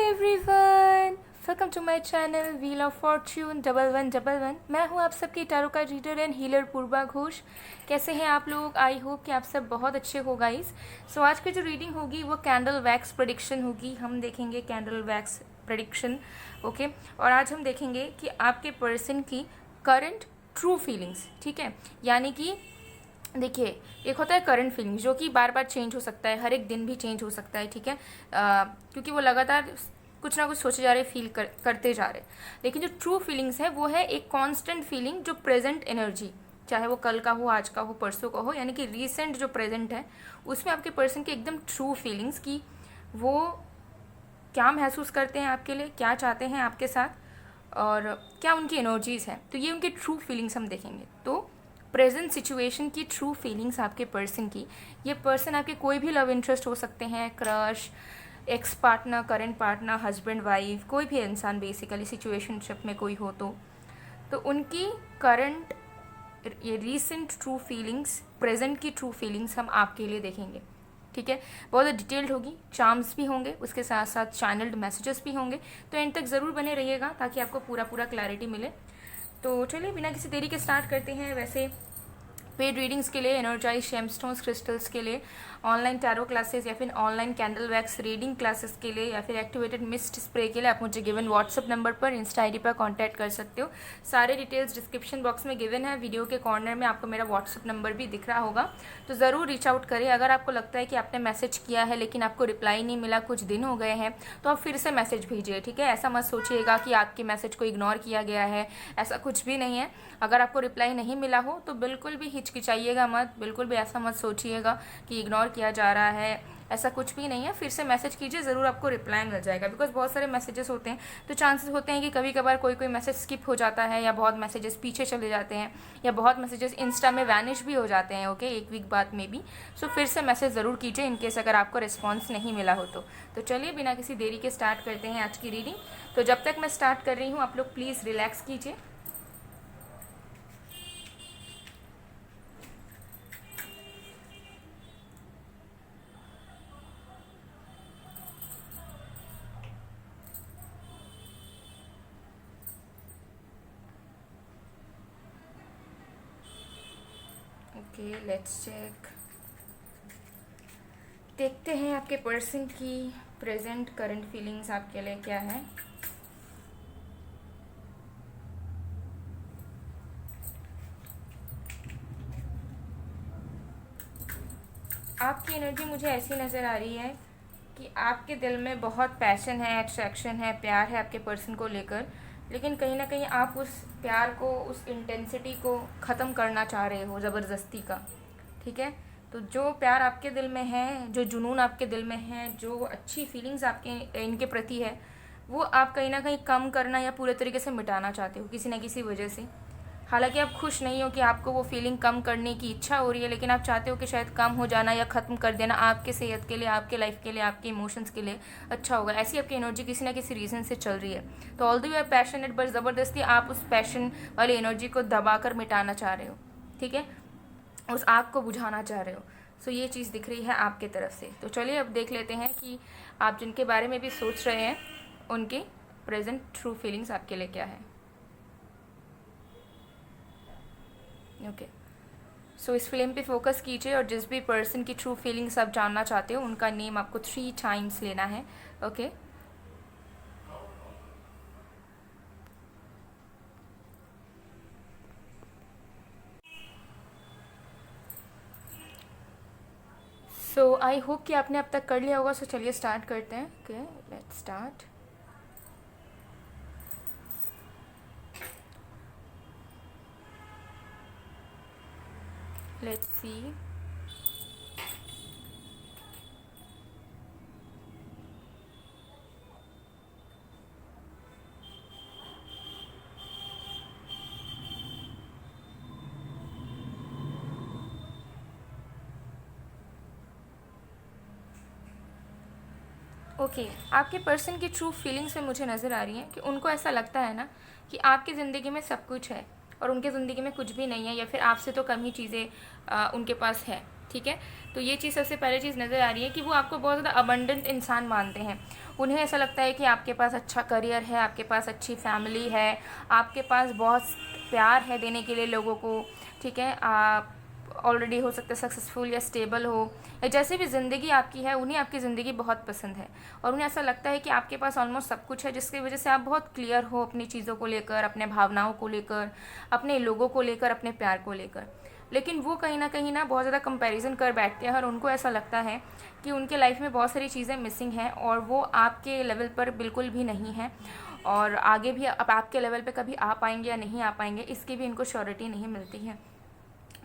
Everyone, welcome to my channel wheel of fortune 1111। मैं हूं आप सबकी टैरो का reader and healer Purva Ghosh. कैसे हैं आप लोग? आई होप कि आप सब बहुत अच्छे हो गाइस। सो आज की जो रीडिंग होगी वो कैंडल वैक्स प्रेडिक्शन होगी। हम देखेंगे कैंडल वैक्स प्रेडिक्शन, ओके। और आज हम देखेंगे कि आपके पर्सन की करंट ट्रू फीलिंग्स, ठीक है। यानी कि देखिए, एक होता है करंट फीलिंग जो कि बार बार चेंज हो सकता है, हर एक दिन भी चेंज हो सकता है, ठीक है। क्योंकि वो लगातार कुछ ना कुछ सोचे जा रहे, करते जा रहे। लेकिन जो ट्रू फीलिंग्स है वो है एक कांस्टेंट फीलिंग, जो प्रेजेंट एनर्जी, चाहे वो कल का हो, आज का हो, परसों का हो, यानी कि रीसेंट जो प्रेजेंट है उसमें आपके पर्सन की एकदम ट्रू फीलिंग्स की वो क्या महसूस करते हैं आपके लिए, क्या चाहते हैं आपके साथ और क्या उनकी एनर्जीज हैं। तो ये उनकी ट्रू फीलिंग्स हम देखेंगे। तो प्रेजेंट सिचुएशन की ट्रू फीलिंग्स आपके पर्सन की, ये पर्सन आपके कोई भी लव इंटरेस्ट हो सकते हैं, crush, ex partner, current partner, husband wife, कोई भी इंसान बेसिकली सिचुएशनशिप में कोई हो तो उनकी करंट, ये रीसेंट ट्रू फीलिंग्स, प्रेजेंट की ट्रू फीलिंग्स हम आपके लिए देखेंगे, ठीक है। बहुत डिटेल्ड होगी, चार्म्स भी होंगे, उसके साथ साथ चैनल्ड मैसेजेस भी होंगे। तो एंड तक ज़रूर बने रहिएगा ताकि आपको पूरा क्लैरिटी मिले। तो चलिए बिना किसी देरी के स्टार्ट करते हैं। वैसे पेड रीडिंग्स के लिए, एनर्जाइज जेमस्टोन्स क्रिस्टल्स के लिए, ऑनलाइन टैरो क्लासेस या फिर online candle wax reading classes के लिए या फिर एक्टिवेटेड मिस्ट स्प्रे के लिए आप मुझे गिवन व्हाट्सअप नंबर पर, इंस्टा आईडी पर कांटेक्ट कर सकते हो। सारे डिटेल्स डिस्क्रिप्शन बॉक्स में गिवन है। वीडियो के कॉर्नर में आपको मेरा व्हाट्सअप नंबर भी दिख रहा होगा, तो ज़रूर रीच आउट करें। अगर आपको लगता है कि आपने मैसेज किया है लेकिन आपको रिप्लाई नहीं मिला, कुछ दिन हो गए हैं, तो आप फिर से मैसेज भेजिए, ठीक है। ऐसा मत सोचिएगा कि आपके मैसेज को इग्नोर किया गया है, ऐसा कुछ भी नहीं है। अगर आपको रिप्लाई नहीं मिला हो तो बिल्कुल भी हिचकिचाइएगा मत, बिल्कुल भी ऐसा मत सोचिएगा कि इग्नोर किया जा रहा है, ऐसा कुछ भी नहीं है। फिर से मैसेज कीजिए, ज़रूर आपको रिप्लाई मिल जाएगा। बिकॉज बहुत सारे मैसेजेस होते हैं तो चांसेस होते हैं कि कभी कभार कोई मैसेज स्किप हो जाता है, या बहुत मैसेजेस पीछे चले जाते हैं, या बहुत मैसेजेस इंस्टा में वैनिश भी हो जाते हैं, ओके, एक वीक बाद में भी। सो फिर से मैसेज ज़रूर कीजिए इनकेस अगर आपको रिस्पॉन्स नहीं मिला हो तो चलिए बिना किसी देरी के स्टार्ट करते हैं आज की रीडिंग। तो जब तक मैं स्टार्ट कर रही हूँ आप लोग प्लीज़ रिलैक्स कीजिए। Okay, let's check. देखते हैं आपके पर्सन की प्रेजेंट करंट फीलिंग्स आपके लिए क्या है। आपकी एनर्जी मुझे ऐसी नज़र आ रही है कि आपके दिल में बहुत पैशन है, अट्रैक्शन है, प्यार है आपके पर्सन को लेकर, लेकिन कहीं ना कहीं आप उस प्यार को, उस इंटेंसिटी को ख़त्म करना चाह रहे हो ज़बरदस्ती का, ठीक है। तो जो प्यार आपके दिल में है, जो जुनून आपके दिल में है, जो अच्छी फीलिंग्स आपके इनके प्रति है, वो आप कहीं ना कहीं कम करना या पूरे तरीके से मिटाना चाहते हो किसी न किसी वजह से। हालांकि आप खुश नहीं हो कि आपको वो फीलिंग कम करने की इच्छा हो रही है, लेकिन आप चाहते हो कि शायद कम हो जाना या ख़त्म कर देना आपके सेहत के लिए, आपके लाइफ के लिए, आपके इमोशंस के लिए अच्छा होगा। ऐसी आपकी एनर्जी किसी ना किसी रीज़न से चल रही है। तो all the way passionate, but ज़बरदस्ती आप उस पैशन वाली एनर्जी को दबाकर मिटाना चाह रहे हो, ठीक है, उस आग को बुझाना चाह रहे हो। सो ये चीज़ दिख रही है आपके तरफ से। तो चलिए अब देख लेते हैं कि आप जिनके बारे में भी सोच रहे हैं उनके प्रेजेंट ट्रू फीलिंग्स आपके लिए क्या है। ओके, सो इस फिल्म पे फोकस कीजिए और जिस भी पर्सन की ट्रू फीलिंग्स आप जानना चाहते हो उनका नेम आपको 3 टाइम्स लेना है, ओके। सो आई होप कि आपने अब तक कर लिया होगा। सो चलिए स्टार्ट करते हैं। Okay, let's start. Let's see. Okay, आपके पर्सन की ट्रू फीलिंग्स में मुझे नज़र आ रही है कि उनको ऐसा लगता है ना कि आपकी ज़िंदगी में सब कुछ है, और उनके ज़िंदगी में कुछ भी नहीं है, या फिर आपसे तो कम ही चीज़ें उनके पास है, ठीक है। तो ये चीज़ सबसे पहले चीज़ नज़र आ रही है कि वो आपको बहुत ज़्यादा अबंडेंट इंसान मानते हैं। उन्हें ऐसा लगता है कि आपके पास अच्छा करियर है, आपके पास अच्छी फैमिली है, आपके पास बहुत प्यार है देने के लिए लोगों को, ठीक है। आप ऑलरेडी हो सकता है सक्सेसफुल या स्टेबल हो, या जैसे भी ज़िंदगी आपकी है, उन्हें आपकी ज़िंदगी बहुत पसंद है। और उन्हें ऐसा लगता है कि आपके पास ऑलमोस्ट सब कुछ है, जिसकी वजह से आप बहुत क्लियर हो अपनी चीज़ों को लेकर, अपने भावनाओं को लेकर, अपने लोगों को लेकर, अपने प्यार को लेकर। लेकिन वो कहीं ना बहुत ज़्यादा कंपैरिजन कर बैठते हैं, और उनको ऐसा लगता है कि उनके लाइफ में बहुत सारी चीज़ें मिसिंग हैं और वो आपके लेवल पर बिल्कुल भी नहीं है, और आगे भी अब आपके लेवल पे कभी आ पाएंगे या नहीं आ पाएंगे, इसकी भी इनको श्योरिटी नहीं मिलती है।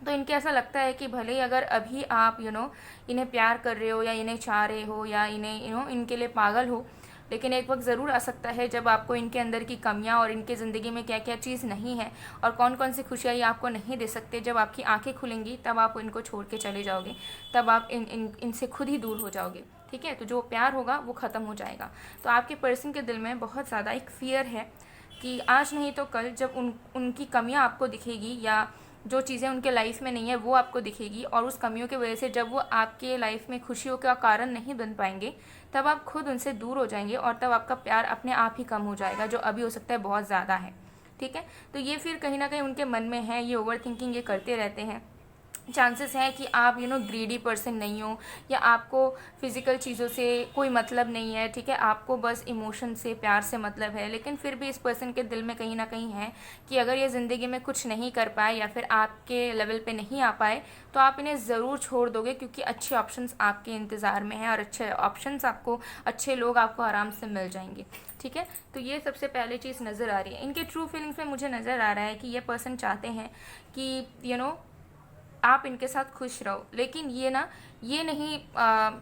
तो इनके ऐसा लगता है कि भले ही अगर अभी आप इन्हें प्यार कर रहे हो, या इन्हें चाह रहे हो, या इन्हें इनके लिए पागल हो, लेकिन एक वक्त ज़रूर आ सकता है जब आपको इनके अंदर की कमियां और इनके ज़िंदगी में क्या क्या चीज़ नहीं है और कौन कौन सी खुशियाँ ये आपको नहीं दे सकते, जब आपकी आंखें खुलेंगी तब आप इनको छोड़ के चले जाओगे, तब आप इनसे खुद ही दूर हो जाओगे, ठीक है। तो जो प्यार होगा वो ख़त्म हो जाएगा। तो आपके पर्सन के दिल में बहुत ज़्यादा एक फ़ियर है कि आज नहीं तो कल जब उनकी कमियाँ आपको दिखेगी, या जो चीज़ें उनके लाइफ में नहीं है वो आपको दिखेगी, और उस कमियों की वजह से जब वो आपके लाइफ में खुशियों का कारण नहीं बन पाएंगे, तब आप खुद उनसे दूर हो जाएंगे, और तब आपका प्यार अपने आप ही कम हो जाएगा, जो अभी हो सकता है बहुत ज़्यादा है, ठीक है। तो ये फिर कहीं ना कहीं उनके मन में है, ये ओवर थिंकिंग ये करते रहते हैं। चांसेस हैं कि आप ग्रीडी पर्सन नहीं हो, या आपको फिज़िकल चीज़ों से कोई मतलब नहीं है, ठीक है, आपको बस इमोशन से, प्यार से मतलब है। लेकिन फिर भी इस पर्सन के दिल में कहीं ना कहीं है कि अगर ये ज़िंदगी में कुछ नहीं कर पाए, या फिर आपके लेवल पे नहीं आ पाए, तो आप इन्हें ज़रूर छोड़ दोगे, क्योंकि अच्छे ऑप्शंस आपके इंतज़ार में हैं, और अच्छे ऑप्शंस आपको, अच्छे लोग आपको आराम से मिल जाएंगे, ठीक है। तो ये सबसे पहले चीज़ नज़र आ रही है। इनके ट्रू फीलिंग्स में मुझे नज़र आ रहा है कि ये पर्सन चाहते हैं कि आप इनके साथ खुश रहो, लेकिन ये नहीं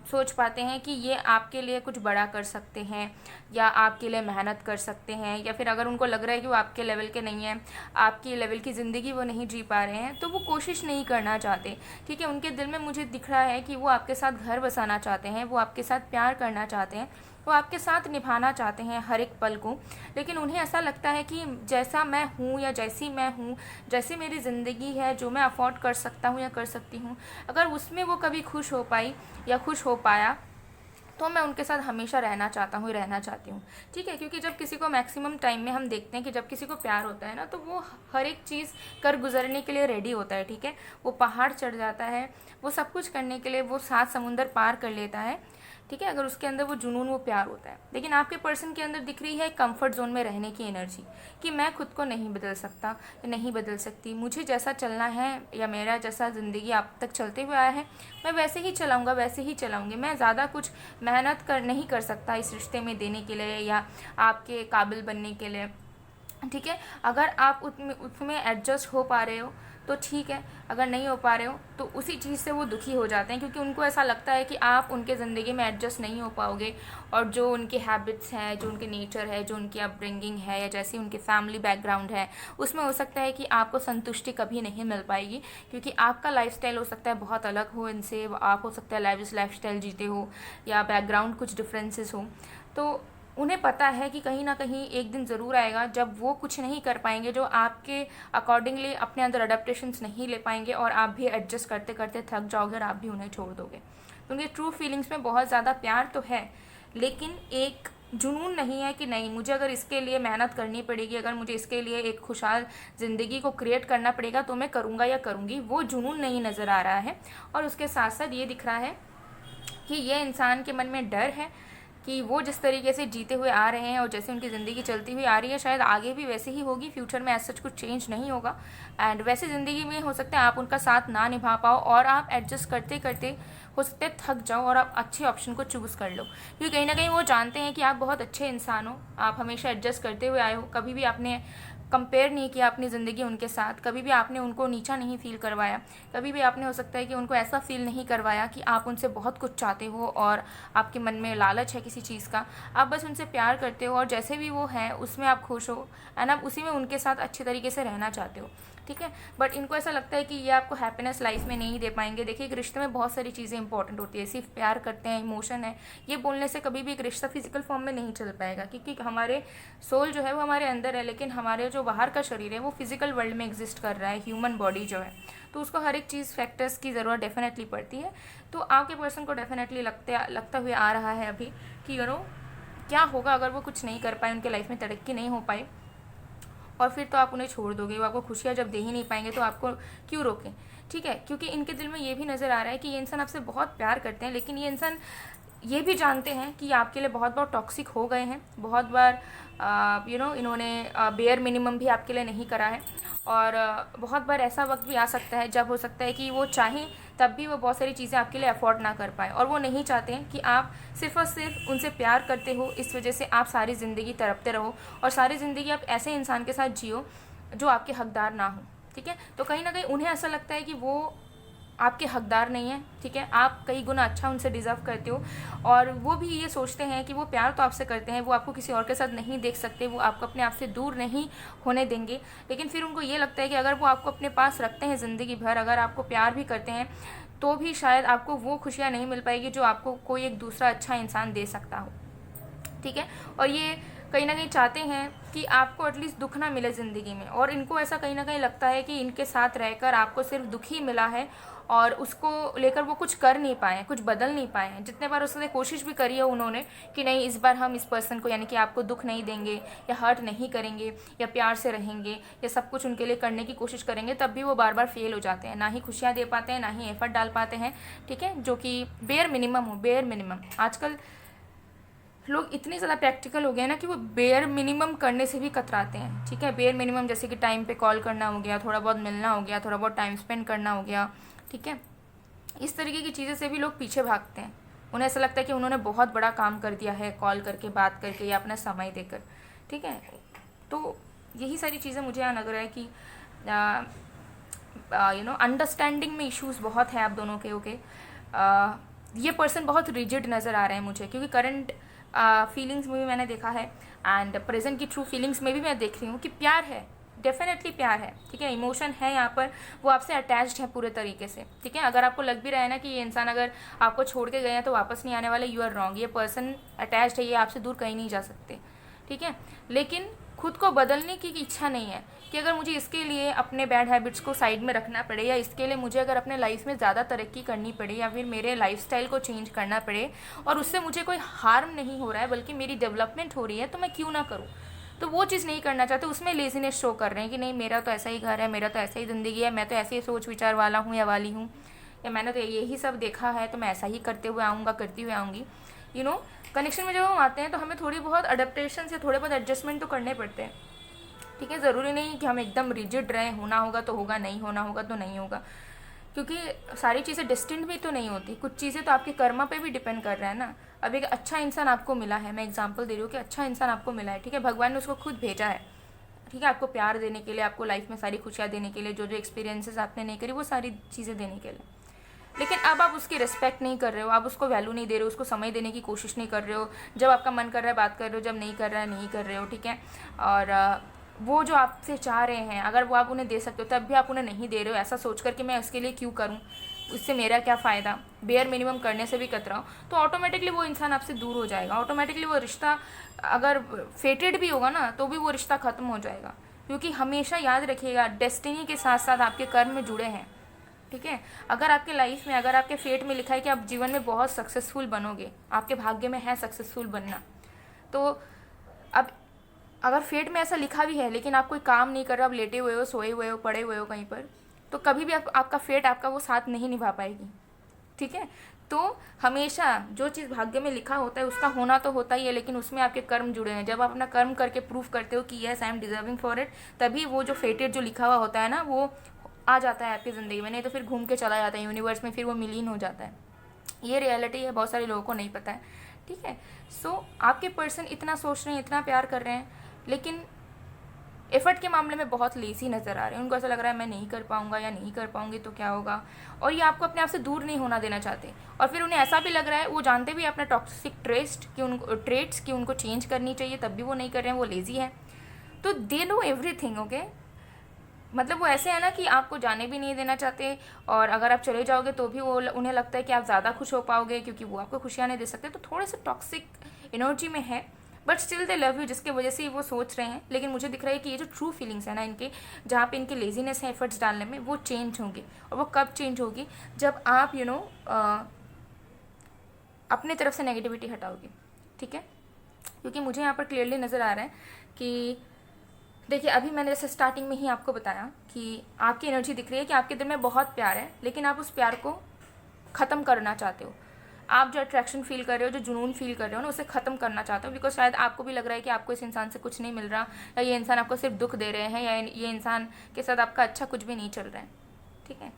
सोच पाते हैं कि ये आपके लिए कुछ बड़ा कर सकते हैं, या आपके लिए मेहनत कर सकते हैं, या फिर अगर उनको लग रहा है कि वो आपके लेवल के नहीं हैं, आपके लेवल की ज़िंदगी वो नहीं जी पा रहे हैं, तो वो कोशिश नहीं करना चाहते, ठीक है। उनके दिल में मुझे दिख रहा है कि वो आपके साथ घर बसाना चाहते हैं, वो आपके साथ प्यार करना चाहते हैं, वो आपके साथ निभाना चाहते हैं हर एक पल को। लेकिन उन्हें ऐसा लगता है कि जैसा मैं हूँ, या जैसी मैं हूँ, जैसी मेरी ज़िंदगी है, जो मैं अफोर्ड कर सकता हूँ या कर सकती हूँ, अगर उसमें वो कभी खुश हो पाई या खुश हो पाया, तो मैं उनके साथ हमेशा रहना चाहता हूँ, रहना चाहती हूँ, ठीक है। क्योंकि जब किसी को मैक्सिमम टाइम में हम देखते हैं कि जब किसी को प्यार होता है ना, तो वो हर एक चीज़ कर गुजरने के लिए रेडी होता है, ठीक है। वो पहाड़ चढ़ जाता है, वो सब कुछ करने के लिए वो 7 समुंदर पार कर लेता है, ठीक है, अगर उसके अंदर वो जुनून, वो प्यार होता है। लेकिन आपके पर्सन के अंदर दिख रही है कंफर्ट जोन में रहने की एनर्जी, कि मैं खुद को नहीं बदल सकता, नहीं बदल सकती, मुझे जैसा चलना है, या मेरा जैसा ज़िंदगी अब तक चलते हुए आया है, मैं वैसे ही चलाऊंगा, वैसे ही चलाऊंगी। मैं ज़्यादा कुछ मेहनत नहीं कर सकता इस रिश्ते में देने के लिए, या आपके काबिल बनने के लिए, ठीक है। अगर आप उसमें एडजस्ट हो पा रहे हो तो ठीक है, अगर नहीं हो पा रहे हो तो उसी चीज़ से वो दुखी हो जाते हैं, क्योंकि उनको ऐसा लगता है कि आप उनके ज़िंदगी में एडजस्ट नहीं हो पाओगे, और जो उनके हैबिट्स हैं, जो उनके नेचर है, जो उनकी अपब्रिंगिंग है, या जैसी उनकी फैमिली बैकग्राउंड है, उसमें हो सकता है कि आपको संतुष्टि कभी नहीं मिल पाएगी, क्योंकि आपका लाइफस्टाइल हो सकता है बहुत अलग हो इनसे, आप हो सकता है लाइफस्टाइल जीते हो, या बैकग्राउंड कुछ डिफरेंसेस हो। तो उन्हें पता है कि कहीं ना कहीं एक दिन ज़रूर आएगा जब वो कुछ नहीं कर पाएंगे, जो आपके अकॉर्डिंगली अपने अंदर अडेप्टेशंस नहीं ले पाएंगे, और आप भी एडजस्ट करते करते थक जाओगे, और आप भी उन्हें छोड़ दोगे। तो उनके ट्रू फीलिंग्स में बहुत ज़्यादा प्यार तो है, लेकिन एक जुनून नहीं है कि नहीं, मुझे अगर इसके लिए मेहनत करनी पड़ेगी, अगर मुझे इसके लिए एक खुशहाल ज़िंदगी को क्रिएट करना पड़ेगा, तो मैं करूँगा या करूँगी। वो जुनून नहीं नज़र आ रहा है। और उसके साथ साथ ये दिख रहा है कि ये इंसान के मन में डर है कि वो जिस तरीके से जीते हुए आ रहे हैं, और जैसे उनकी ज़िंदगी चलती हुई आ रही है, शायद आगे भी वैसे ही होगी, फ्यूचर में ऐसा कुछ चेंज नहीं होगा। एंड वैसे ज़िंदगी में हो सकता है आप उनका साथ ना निभा पाओ, और आप एडजस्ट करते करते हो सकते है थक जाओ, और आप अच्छे ऑप्शन को चूज़ कर लो, क्योंकि कहीं ना कहीं वो जानते हैं कि आप बहुत अच्छे इंसान हो, आप हमेशा एडजस्ट करते हुए आए हो, कभी भी आपने कंपेयर नहीं किया अपनी ज़िंदगी उनके साथ, कभी भी आपने उनको नीचा नहीं फील करवाया, कभी भी आपने हो सकता है कि उनको ऐसा फील नहीं करवाया कि आप उनसे बहुत कुछ चाहते हो, और आपके मन में लालच है किसी चीज़ का। आप बस उनसे प्यार करते हो, और जैसे भी वो हैं उसमें आप खुश हो, एंड आप उसी में उनके साथ अच्छे तरीके से रहना चाहते हो, ठीक है। बट इनको ऐसा लगता है कि ये आपको हैप्पीनेस लाइफ में नहीं दे पाएंगे। देखिए, एक रिश्ते में बहुत सारी चीज़ें इंपॉर्टेंट होती है, सिर्फ प्यार करते हैं, इमोशन है, ये बोलने से कभी भी एक रिश्ता फिजिकल फॉर्म में नहीं चल पाएगा, क्योंकि हमारे सोल जो है वो हमारे अंदर है, लेकिन हमारे जो बाहर का शरीर है वो फिजिकल वर्ल्ड में एग्जिस्ट कर रहा है, ह्यूमन बॉडी जो है, तो उसको हर एक चीज़ फैक्टर्स की ज़रूरत डेफिनेटली पड़ती है। तो आपके पर्सन को डेफिनेटली लगता हुए आ रहा है अभी कि क्या होगा अगर वो कुछ नहीं कर पाए, उनके लाइफ में तरक्की नहीं हो पाए, और फिर तो आप उन्हें छोड़ दोगे। वो आपको खुशियाँ जब दे ही नहीं पाएंगे तो आपको क्यों रोकें, ठीक है। क्योंकि इनके दिल में ये भी नज़र आ रहा है कि ये इंसान आपसे बहुत प्यार करते हैं, लेकिन ये इंसान ये भी जानते हैं कि आपके लिए बहुत बार टॉक्सिक हो गए हैं, बहुत बार इन्होंने बेयर मिनिमम भी आपके लिए नहीं करा है, और बहुत बार ऐसा वक्त भी आ सकता है जब हो सकता है कि वो चाहें तब भी वो बहुत सारी चीज़ें आपके लिए अफोर्ड ना कर पाए, और वो नहीं चाहते हैं कि आप सिर्फ और सिर्फ उनसे प्यार करते हो, इस वजह से आप सारी ज़िंदगी तड़पते रहो और सारी ज़िंदगी आप ऐसे इंसान के साथ जियो जो आपके हकदार ना हो, ठीक है। तो कहीं ना कहीं उन्हें ऐसा लगता है कि वो आपके हकदार नहीं है, ठीक है, आप कई गुना अच्छा उनसे डिज़र्व करते हो, और वो भी ये सोचते हैं कि वो प्यार तो आपसे करते हैं, वो आपको किसी और के साथ नहीं देख सकते, वो आपको अपने आप से दूर नहीं होने देंगे। लेकिन फिर उनको ये लगता है कि अगर वो आपको अपने पास रखते हैं ज़िंदगी भर, अगर आपको प्यार भी करते हैं, तो भी शायद आपको वो खुशियाँ नहीं मिल पाएगी जो आपको कोई एक दूसरा अच्छा इंसान दे सकता हो, ठीक है। और ये कहीं ना कहीं चाहते हैं कि आपको एटलीस्ट दुख ना मिले ज़िंदगी में, और इनको ऐसा कहीं ना कहीं लगता है कि इनके साथ रहकर आपको सिर्फ दुख ही मिला है, और उसको लेकर वो कुछ कर नहीं पाए, कुछ बदल नहीं पाए हैं। जितने बार उसने कोशिश भी करी है उन्होंने कि नहीं, इस बार हम इस पर्सन को, यानी कि आपको दुख नहीं देंगे या हर्ट नहीं करेंगे या प्यार से रहेंगे या सब कुछ उनके लिए करने की कोशिश करेंगे, तब भी वो बार बार फेल हो जाते हैं, ना ही खुशियाँ दे पाते हैं, ना ही एफर्ट डाल पाते हैं, ठीक है, जो कि बेयर मिनिमम हो, बेयर मिनिमम। आजकल लोग इतने ज़्यादा प्रैक्टिकल हो गए हैं ना कि वो बेयर मिनिमम करने से भी कतराते हैं, ठीक है। बेयर मिनिमम जैसे कि टाइम पे कॉल करना हो गया, थोड़ा बहुत मिलना हो गया, थोड़ा बहुत टाइम स्पेंड करना हो गया, ठीक है। इस तरीके की चीज़ें से भी लोग पीछे भागते हैं। उन्हें ऐसा लगता है कि उन्होंने बहुत बड़ा काम कर दिया है कॉल करके, बात करके या अपना समय देकर, ठीक है। तो यही सारी चीज़ें मुझे यहाँ लग रहा है कि अंडरस्टैंडिंग में इश्यूज़ बहुत है आप दोनों के, ओके। ये पर्सन बहुत रिजिड नज़र आ रहे हैं मुझे, क्योंकि करंट फीलिंग्स में भी मैंने देखा है एंड प्रेजेंट की ट्रू फीलिंग्स में भी मैं देख रही हूँ कि प्यार है, डेफिनेटली प्यार है, ठीक है, इमोशन है यहाँ पर, वो आपसे अटैच्ड है पूरे तरीके से, ठीक है। अगर आपको लग भी रहा है ना कि ये इंसान अगर आपको छोड़ के गए हैं तो वापस नहीं आने वाले, यू आर रॉन्ग। ये पर्सन अटैच्ड है, ये आपसे दूर कहीं नहीं जा सकते, ठीक है। लेकिन खुद को बदलने की इच्छा नहीं है कि अगर मुझे इसके लिए अपने बैड हैबिट्स को साइड में रखना पड़े, या इसके लिए मुझे अगर अपने लाइफ में ज़्यादा तरक्की करनी पड़े, या फिर मेरे लाइफस्टाइल को चेंज करना पड़े और उससे मुझे कोई हार्म नहीं हो रहा है बल्कि मेरी डेवलपमेंट हो रही है, तो मैं क्यों ना करूँ। तो वो चीज़ नहीं करना चाहते, उसमें लेजीनेस शो कर रहे हैं कि नहीं, मेरा तो ऐसा ही घर है, मेरा तो ऐसा ही ज़िंदगी है, मैं तो ऐसे ही सोच विचार वाला हूँ या वाली हूँ, या मैंने तो यही सब देखा है तो मैं ऐसा ही करते हुए आऊँगा, करती हुए आऊँगी। कनेक्शन में जब हम आते हैं तो हमें थोड़ी बहुत अडेप्टेशन से थोड़े बहुत एडजस्टमेंट तो करने पड़ते हैं, ठीक है। ज़रूरी नहीं कि हम एकदम रिजिड रहें, होना होगा तो होगा, नहीं होना होगा तो नहीं होगा, क्योंकि सारी चीज़ें डिस्टिंट भी तो नहीं होती, कुछ चीज़ें तो आपके कर्मा पे भी डिपेंड कर रहा है ना। अब एक अच्छा इंसान आपको मिला है, मैं एग्जांपल दे रही हूँ कि अच्छा इंसान आपको मिला है, ठीक है, भगवान ने उसको खुद भेजा है, ठीक है, आपको प्यार देने के लिए, आपको लाइफ में सारी खुशियाँ देने के लिए, जो जो एक्सपीरियंसेस आपने नहीं करी वो सारी चीज़ें देने के लिए। लेकिन अब आप उसकी रिस्पेक्ट नहीं कर रहे हो, आप उसको वैल्यू नहीं दे रहे हो, उसको समय देने की कोशिश नहीं कर रहे हो, जब आपका मन कर रहा है बात कर रहे हो, जब नहीं कर रहा है नहीं कर रहे हो, ठीक है। और वो जो आपसे चाह रहे हैं, अगर वो आप उन्हें दे सकते हो तब भी आप उन्हें नहीं दे रहे हो, ऐसा सोच कर कि मैं उसके लिए क्यों करूं, उससे मेरा क्या फ़ायदा, बेयर मिनिमम करने से भी कतराओ, तो ऑटोमेटिकली वो इंसान आपसे दूर हो जाएगा, ऑटोमेटिकली वो रिश्ता अगर फेटेड भी होगा ना तो भी वो रिश्ता ख़त्म हो जाएगा। क्योंकि हमेशा याद रखिएगा, डेस्टिनी के साथ साथ आपके कर्म में जुड़े हैं, ठीक है। अगर आपके लाइफ में, अगर आपके फेट में लिखा है कि आप जीवन में बहुत सक्सेसफुल बनोगे, आपके भाग्य में है सक्सेसफुल बनना, तो अब अगर फेट में ऐसा लिखा भी है लेकिन आप कोई काम नहीं कर रहे, आप लेटे हुए हो, सोए हुए हो, पड़े हुए हो कहीं पर, तो कभी भी आपका फेट आपका वो साथ नहीं निभा पाएगी, ठीक है। तो हमेशा जो चीज़ भाग्य में लिखा होता है उसका होना तो होता ही है, लेकिन उसमें आपके कर्म जुड़े हैं। जब आप अपना कर्म करके प्रूव करते हो कि yes I am deserving for it, तभी वो जो फेटेड जो लिखा हुआ होता है ना वो आ जाता है आपकी ज़िंदगी में, नहीं तो फिर घूम के चला जाता है यूनिवर्स में, फिर वो विलीन हो जाता है। ये रियलिटी है, बहुत सारे लोगों को नहीं पता है, ठीक है। सो आपके पर्सन इतना सोच रहे हैं, इतना प्यार कर रहे हैं, लेकिन एफर्ट के मामले में बहुत लेजी नज़र आ रहे हैं। उनको ऐसा लग रहा है मैं नहीं कर पाऊंगा या नहीं कर पाऊंगी तो क्या होगा, और ये आपको अपने आप से दूर नहीं होना देना चाहते। और फिर उन्हें ऐसा भी लग रहा है, वो जानते भी अपना टॉक्सिक ट्रेट्स कि उनको चेंज करनी चाहिए, तब भी वो नहीं कर रहे हैं, वो लेजी है। तो दे नो एवरीथिंग, ओके। मतलब वो ऐसे है ना कि आपको जाने भी नहीं देना चाहते, और अगर आप चले जाओगे तो भी वो उन्हें लगता है कि आप ज़्यादा खुश हो पाओगे क्योंकि वो आपको खुशियाँ नहीं दे सकते। तो थोड़े से टॉक्सिक एनर्जी में है, but still they love you, जिसकी वजह से वो सोच रहे हैं। लेकिन मुझे दिख रहा है कि ये जो ट्रू फीलिंग्स है ना इनके, जहाँ पे इनके लेजीनेस है एफर्ट्स डालने में, वो चेंज होंगी। और वो कब चेंज होगी? जब आप अपने तरफ से नेगेटिविटी हटाओगे, ठीक है? क्योंकि मुझे यहाँ पर क्लियरली नज़र आ रहा है कि देखिए, अभी मैंने जैसे स्टार्टिंग में ही आपको बताया कि आपकी एनर्जी दिख रही है कि आपके दिल में बहुत प्यार है, लेकिन आप उस प्यार को ख़त्म करना चाहते हो। आप जो अट्रैक्शन फील कर रहे हो, जो जुनून फील कर रहे हो ना, उसे ख़त्म करना चाहते हो। बिकॉज शायद आपको भी लग रहा है कि आपको इस इंसान से कुछ नहीं मिल रहा, या ये इंसान आपको सिर्फ दुख दे रहे हैं, या ये इंसान के साथ आपका अच्छा कुछ भी नहीं चल रहा है, ठीक है?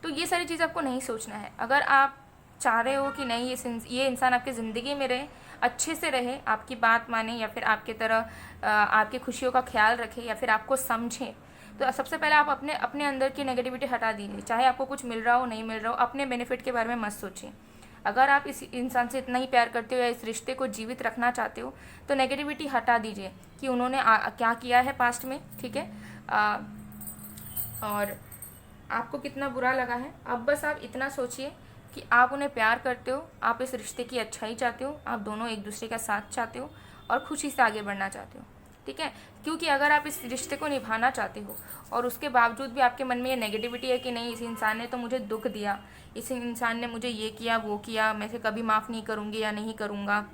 तो ये सारी चीज़ आपको नहीं सोचना है। अगर आप चाह रहे हो कि नहीं ये इंसान आपकी ज़िंदगी में रहे, अच्छे से रहे, आपकी बात माने, या फिर आपकी तरह आपकी खुशियों का ख्याल रखे, या फिर आपको समझे, तो सबसे पहले आप अपने अपने अंदर की नेगेटिविटी हटा दीजिए। चाहे आपको कुछ मिल रहा हो नहीं मिल रहा हो, अपने बेनिफिट के बारे में मत सोचिए। अगर आप इस इंसान से इतना ही प्यार करते हो या इस रिश्ते को जीवित रखना चाहते हो, तो नेगेटिविटी हटा दीजिए कि उन्होंने क्या किया है पास्ट में, ठीक है? और आपको कितना बुरा लगा है। अब बस आप इतना सोचिए कि आप उन्हें प्यार करते हो, आप इस रिश्ते की अच्छाई चाहते हो, आप दोनों एक दूसरे का साथ चाहते हो और खुशी से आगे बढ़ना चाहते हो, ठीक है? क्योंकि अगर आप इस रिश्ते को निभाना चाहते हो और उसके बावजूद भी आपके मन में ये नेगेटिविटी है कि नहीं, इस इंसान ने तो मुझे दुख दिया, इस इंसान ने मुझे ये किया वो किया, मैं इसे कभी माफ़ नहीं करूँगी या नहीं करूँगा,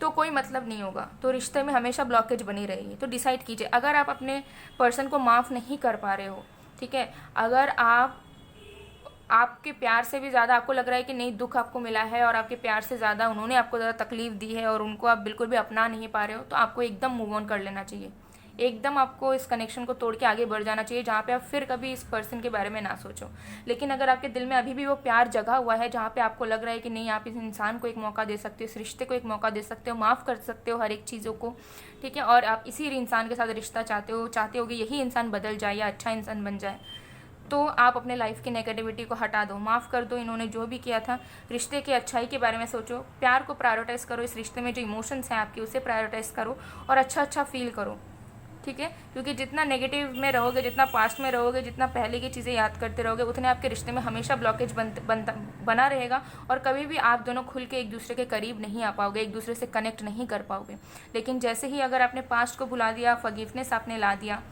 तो कोई मतलब नहीं होगा। तो रिश्ते में हमेशा ब्लॉकेज बनी रहेगी। तो डिसाइड कीजिए, अगर आप अपने पर्सन को माफ़ नहीं कर पा रहे हो, ठीक है, अगर आपके प्यार से भी ज़्यादा आपको लग रहा है कि नहीं, दुख आपको मिला है और आपके प्यार से ज़्यादा उन्होंने आपको ज़्यादा तकलीफ़ दी है और उनको आप बिल्कुल भी अपना नहीं पा रहे हो, तो आपको एकदम मूव ऑन कर लेना चाहिए। एकदम आपको इस कनेक्शन को तोड़ के आगे बढ़ जाना चाहिए, जहाँ पे आप फिर कभी इस पर्सन के बारे में ना सोचो। लेकिन अगर आपके दिल में अभी भी वो प्यार जगा हुआ है, जहाँ पे आपको लग रहा है कि नहीं, आप इस इंसान को एक मौका दे सकते हो, इस रिश्ते को एक मौका दे सकते हो, माफ़ कर सकते हो हर एक चीज़ों को, ठीक है, और आप इसी इंसान के साथ रिश्ता चाहते हो कि यही इंसान बदल जाए या अच्छा इंसान बन जाए, तो आप अपने लाइफ की नेगेटिविटी को हटा दो, माफ़ कर दो इन्होंने जो भी किया था। रिश्ते की अच्छाई के बारे में सोचो, प्यार को प्रायोरिटाइज़ करो, इस रिश्ते में जो इमोशंस हैं आपके उसे प्रायोरिटाइज़ करो और अच्छा फील करो, ठीक है? क्योंकि जितना नेगेटिव में रहोगे, जितना पास्ट में रहोगे, जितना पहले की चीज़ें याद करते रहोगे, उतने आपके रिश्ते में हमेशा ब्लॉकेज बना रहेगा और कभी भी आप दोनों खुल के एक दूसरे के करीब नहीं आ पाओगे, एक दूसरे से कनेक्ट नहीं कर पाओगे। लेकिन जैसे ही अगर आपने पास्ट को भुला दिया, फॉरगिवनेस आपने ला दिया,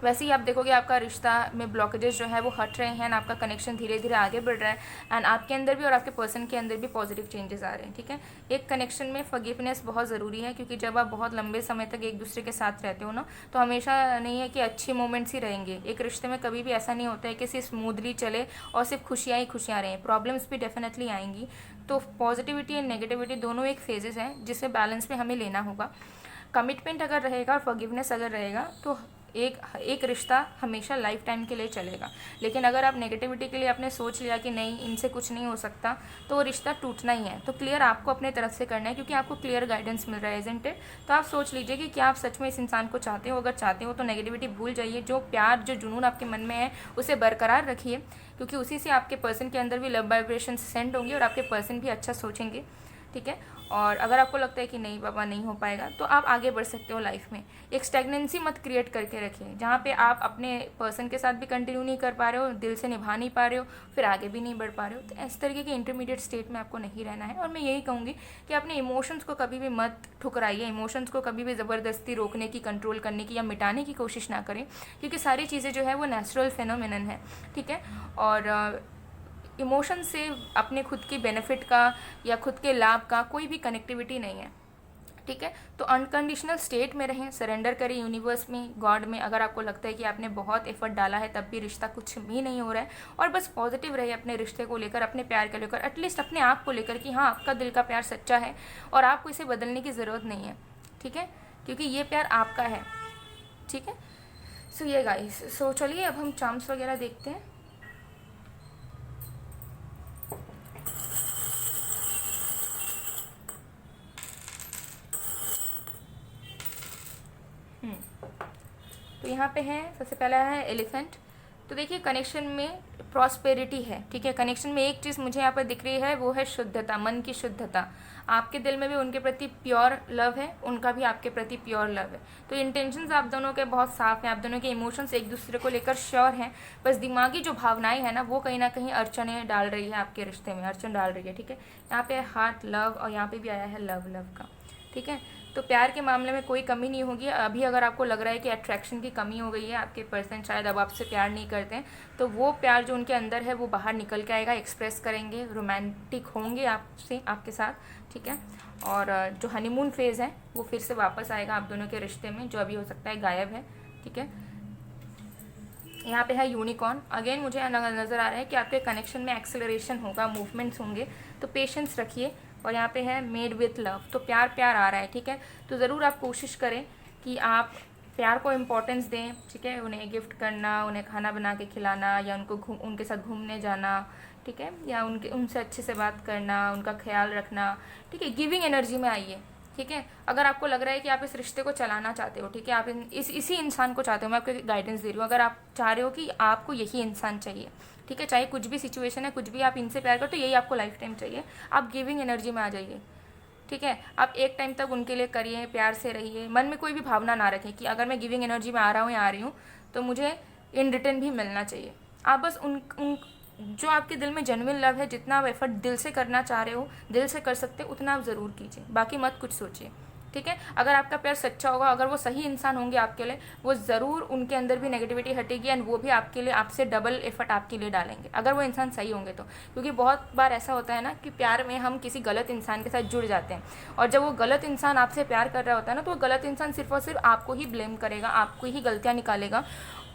वैसे ही आप देखोगे आपका रिश्ता में ब्लॉकेजेस जो है वो हट रहे हैं, आपका कनेक्शन धीरे धीरे आगे बढ़ रहा है, एंड आपके अंदर भी और आपके पर्सन के अंदर भी पॉजिटिव चेंजेस आ रहे हैं, ठीक है? एक कनेक्शन में फॉरगिवनेस बहुत ज़रूरी है, क्योंकि जब आप बहुत लंबे समय तक एक दूसरे के साथ रहते हो ना, तो हमेशा नहीं है कि अच्छे मोमेंट्स ही रहेंगे। एक रिश्ते में कभी भी ऐसा नहीं होता है कि सिर्फ स्मूथली चले और सिर्फ खुशियाँ ही खुशियाँ रहें, प्रॉब्लम्स भी डेफिनेटली आएंगी। तो पॉजिटिविटी एंड नेगेटिविटी दोनों एक फेजेस हैं जिसे बैलेंस में हमें लेना होगा। कमिटमेंट अगर रहेगा और फॉरगिवनेस अगर रहेगा तो एक रिश्ता हमेशा लाइफ टाइम के लिए चलेगा। लेकिन अगर आप नेगेटिविटी के लिए आपने सोच लिया कि नहीं, इनसे कुछ नहीं हो सकता, तो वो रिश्ता टूटना ही है। तो क्लियर आपको अपने तरफ से करना है, क्योंकि आपको क्लियर गाइडेंस मिल रहा है, इज़न्ट इट? तो आप सोच लीजिए कि क्या आप सच में इस इंसान को चाहते हो। अगर चाहते हो तो नेगेटिविटी भूल जाइए, जो प्यार जो जुनून आपके मन में है उसे बरकरार रखिए, क्योंकि उसी से आपके पर्सन के अंदर भी लव वाइब्रेशन सेंड होंगी और आपके पर्सन भी अच्छा सोचेंगे, ठीक है? और अगर आपको लगता है कि नहीं बाबा नहीं हो पाएगा, तो आप आगे बढ़ सकते हो लाइफ में। एक स्टेगनेंसी मत क्रिएट करके रखिए, जहाँ पे आप अपने पर्सन के साथ भी कंटिन्यू नहीं कर पा रहे हो, दिल से निभा नहीं पा रहे हो, फिर आगे भी नहीं बढ़ पा रहे हो। तो इस तरीके के इंटरमीडिएट स्टेट में आपको नहीं रहना है। और मैं यही कहूँगी कि अपने इमोशंस को कभी भी मत ठुकराइए, इमोशंस को कभी भी ज़बरदस्ती रोकने की, कंट्रोल करने की या मिटाने की कोशिश ना करें, क्योंकि सारी चीज़ें जो है वो नेचुरल फिनोमिनन है, ठीक है? और इमोशन से अपने खुद की बेनिफिट का या खुद के लाभ का कोई भी कनेक्टिविटी नहीं है, ठीक है? तो अनकंडीशनल स्टेट में रहें, सरेंडर करें यूनिवर्स में, गॉड में। अगर आपको लगता है कि आपने बहुत एफर्ट डाला है तब भी रिश्ता कुछ भी नहीं हो रहा है, और बस पॉजिटिव रहिए अपने रिश्ते को लेकर, अपने प्यार को लेकर, एटलीस्ट अपने आप को लेकर कि हाँ, आपका दिल का प्यार सच्चा है और आपको इसे बदलने की ज़रूरत नहीं है, ठीक है? क्योंकि ये प्यार आपका है, ठीक है? सो ये गाइस, सो चलिए अब हम चार्म्स वगैरह देखते हैं। तो यहाँ पे है, सबसे पहला है एलिफेंट। तो देखिए कनेक्शन में प्रॉस्पेरिटी है, ठीक है। कनेक्शन में एक चीज़ मुझे यहाँ पर दिख रही है, वो है शुद्धता, मन की शुद्धता। आपके दिल में भी उनके प्रति प्योर लव है, उनका भी आपके प्रति प्योर लव है। तो इंटेंशंस आप दोनों के बहुत साफ हैं, आप दोनों के इमोशंस एक दूसरे को लेकर श्योर हैं। बस दिमागी जो भावनाएं हैं ना, वो कहीं ना कहीं अड़चने डाल रही है, आपके रिश्ते में अड़चन डाल रही है, ठीक है। यहाँ पे हार्ट लव और यहाँ पे भी आया है लव का, ठीक है। तो प्यार के मामले में कोई कमी नहीं होगी। अभी अगर आपको लग रहा है कि अट्रैक्शन की कमी हो गई है, आपके पर्सन शायद अब आपसे प्यार नहीं करते हैं, तो वो प्यार जो उनके अंदर है वो बाहर निकल के आएगा, एक्सप्रेस करेंगे, रोमांटिक होंगे आपसे, आपके साथ, ठीक है। और जो हनीमून फेज़ है वो फिर से वापस आएगा आप दोनों के रिश्ते में, जो अभी हो सकता है गायब है, ठीक है। यहाँ पे है यूनिकॉर्न। अगेन मुझे नज़र आ रहा है कि आपके कनेक्शन में एक्सेलरेशन होगा, मूवमेंट्स होंगे, तो पेशेंस रखिए। और यहाँ पे है मेड विथ लव, तो प्यार आ रहा है, ठीक है। तो ज़रूर आप कोशिश करें कि आप प्यार को इम्पोर्टेंस दें, ठीक है। उन्हें गिफ्ट करना, उन्हें खाना बना के खिलाना, या उनके साथ घूमने जाना, ठीक है, या उनसे अच्छे से बात करना, उनका ख्याल रखना, ठीक है। गिविंग एनर्जी में आइए, ठीक है। अगर आपको लग रहा है कि आप इस रिश्ते को चलाना चाहते हो, ठीक है, आप इसी इंसान को चाहते हो, मैं आपको गाइडेंस दे रही हूँ। अगर आप चाह रहे हो कि आपको यही इंसान चाहिए, ठीक है, चाहे कुछ भी सिचुएशन है, कुछ भी आप इनसे प्यार करो, तो यही आपको लाइफ टाइम चाहिए, आप गिविंग एनर्जी में आ जाइए, ठीक है। आप एक टाइम तक उनके लिए करिए, प्यार से रहिए, मन में कोई भी भावना ना रखें कि अगर मैं गिविंग एनर्जी में आ रहा हूँ या आ रही हूँ तो मुझे इन रिटर्न भी मिलना चाहिए। आप बस उन जो आपके दिल में जेन्युइन लव है, जितना आप एफर्ट दिल से करना चाह रहे हो, दिल से कर सकते हो, उतना आप ज़रूर कीजिए, बाकी मत कुछ सोचिए, ठीक है। अगर आपका प्यार सच्चा होगा, अगर वो सही इंसान होंगे आपके लिए, वो ज़रूर उनके अंदर भी नेगेटिविटी हटेगी एंड वो भी आपके लिए आपसे डबल एफर्ट आपके लिए डालेंगे, अगर वो इंसान सही होंगे तो। क्योंकि बहुत बार ऐसा होता है ना कि प्यार में हम किसी गलत इंसान के साथ जुड़ जाते हैं, और जब वो गलत इंसान आपसे प्यार कर रहा होता है ना, तो वो गलत इंसान सिर्फ और सिर्फ आपको ही ब्लेम करेगा, आपको ही गलतियाँ निकालेगा,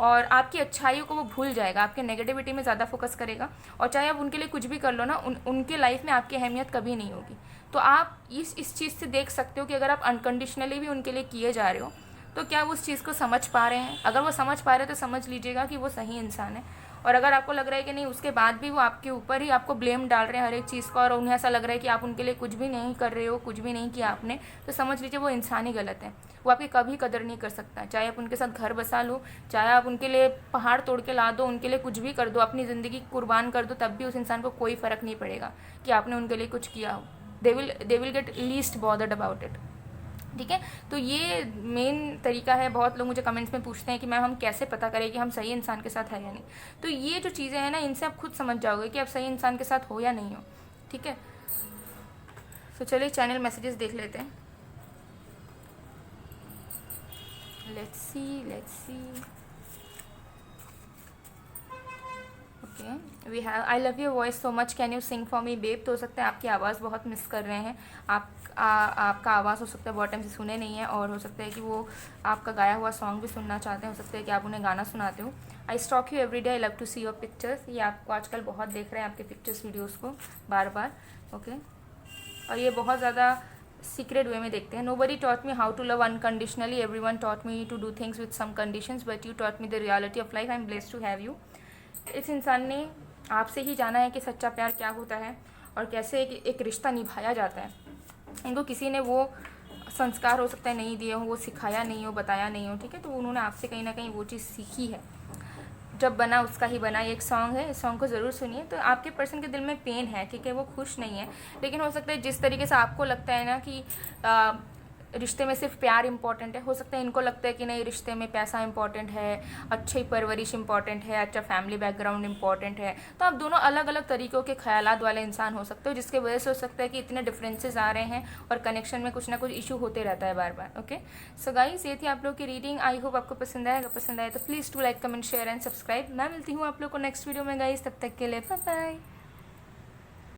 और आपकी अच्छाइयों को वो भूल जाएगा, आपके नेगेटिविटी में ज़्यादा फोकस करेगा। और चाहे आप उनके लिए कुछ भी कर लो ना, उनके लाइफ में आपकी अहमियत कभी नहीं होगी। तो आप इस चीज़ से देख सकते हो कि अगर आप अनकंडीशनली भी उनके लिए किए जा रहे हो, तो क्या वो उस चीज़ को समझ पा रहे हैं। अगर वो समझ पा रहे हैं तो समझ लीजिएगा कि वो सही इंसान है। और अगर आपको लग रहा है कि नहीं, उसके बाद भी वो आपके ऊपर ही आपको ब्लेम डाल रहे हैं हर एक चीज़ का, और उन्हें ऐसा लग रहा है कि आप उनके लिए कुछ भी नहीं कर रहे हो, कुछ भी नहीं किया आपने, तो समझ लीजिए वो इंसान ही गलत है। वो आपकी कभी कदर नहीं कर सकता। चाहे आप उनके साथ घर बसा लो, चाहे आप उनके लिए पहाड़ तोड़ के ला दो, उनके लिए कुछ भी कर दो, अपनी ज़िंदगी कुर्बान कर दो, तब भी उस इंसान को कोई फ़र्क नहीं पड़ेगा कि आपने उनके लिए कुछ किया हो। They will get least bothered about it, ठीक है। तो ये मेन तरीका है। बहुत लोग मुझे कमेंट्स में पूछते हैं कि मैम हम कैसे पता करें कि हम सही इंसान के साथ है या नहीं। तो ये जो चीज़ें हैं ना, इनसे आप खुद समझ जाओगे कि आप सही इंसान के साथ हो या नहीं हो, ठीक है। तो चलिए चैनल मैसेजेस देख लेते हैं। Let's see okay, we have I love your voice so much, can you sing for me babe. तो हो सकता है आपकी आवाज़ बहुत मिस कर रहे हैं, आपका आवाज़ हो सकता है बहुत टाइम से सुने नहीं है, और हो सकता है कि वो आपका गाया हुआ सॉन्ग भी सुनना चाहते हैं, हो सकता है कि आप उन्हें गाना सुनाते हो। I stalk you every day, I love to see your pictures. ये आपको आजकल बहुत देख रहे हैं आपके पिक्चर्स वीडियोज़ को बार बार, ओके। और ये बहुत ज़्यादा सीक्रेट वे में देखते हैं। Nobody taught me how to love unconditionally, everyone taught me to do things with some conditions, but you taught me the reality of life, I am blessed to have you. इस इंसान ने आपसे ही जाना है कि सच्चा प्यार क्या होता है और कैसे एक रिश्ता निभाया जाता है। इनको किसी ने वो संस्कार हो सकता है नहीं दिए हो, वो सिखाया नहीं हो, बताया नहीं हो, ठीक है। तो उन्होंने आपसे कहीं ना कहीं वो चीज़ सीखी है। जब बना उसका ही बना, ये एक सॉन्ग है, इस सॉन्ग को ज़रूर सुनिए। तो आपके पर्सन के दिल में पेन है, ठीक है, वो खुश नहीं है, लेकिन हो सकता है जिस तरीके से आपको लगता है ना कि रिश्ते में सिर्फ प्यार इंपॉर्टेंट है, हो सकता है इनको लगता है कि नहीं, रिश्ते में पैसा इंपॉर्टेंट है, अच्छी परवरिश इंपॉर्टेंट है, अच्छा फैमिली बैकग्राउंड इंपॉर्टेंट है। तो आप दोनों अलग अलग तरीक़ों के ख्यालात वाले इंसान हो सकते हो, जिसके वजह से हो सकता है कि इतने डिफरेंसेस आ रहे हैं और कनेक्शन में कुछ ना कुछ इशू होते रहता है बार बार, ओके। सो गाइस, ये थी आप लोग की रीडिंग। आई होप आपको पसंद आएगा। पसंद आए तो please to like, comment, share and subscribe. मैं मिलती हूँ आप लोग को नेक्स्ट वीडियो में गाइस, तब तक के लिए बाय बाय।